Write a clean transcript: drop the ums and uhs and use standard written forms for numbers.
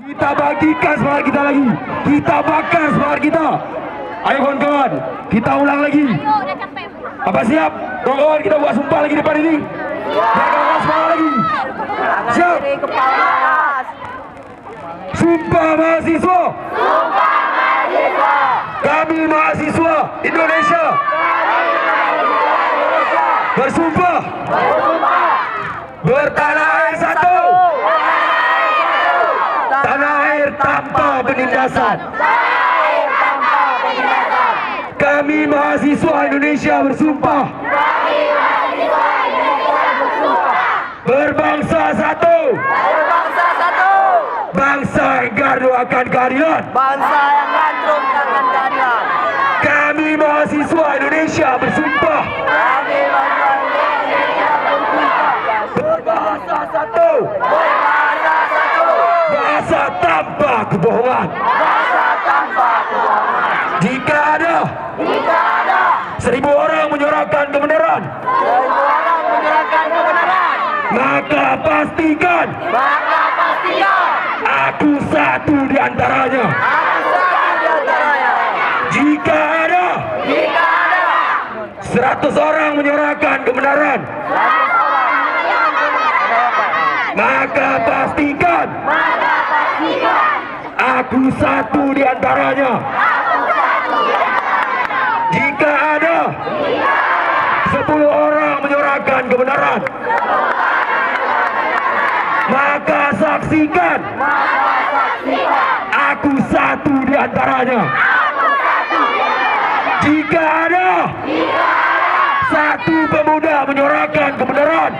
Kita bagikan semangat kita lagi. Kita bakar semangat kita. Ayo kawan-kawan, kita ulang lagi. Apa siap? Kawan-kawan, kita buat sumpah lagi depan ini. Jaga semangat lagi. Siap. Sumpah mahasiswa. Sumpah mahasiswa. Kami mahasiswa Indonesia. Bersumpah. Bertanah air satu. Tanah air tanpa penindasan. Kami mahasiswa Indonesia bersumpah. Berbangsa satu. Bangsa yang gardu akan keadilan. Kami mahasiswa Indonesia bersumpah. Berbahasa satu. Bahasa tanpa kebohongan. Jika ada 1.000 orang menyuarakan kebenaran, maka pastikan aku satu di antaranya. Jika ada 100 orang menyuarakan kebenaran, maka pastikan aku satu di antaranya. Jika ada 10 orang menyuarakan kebenaran, maka saksikan aku satu di antaranya. Jika ada 1 pemuda menyuarakan kebenaran,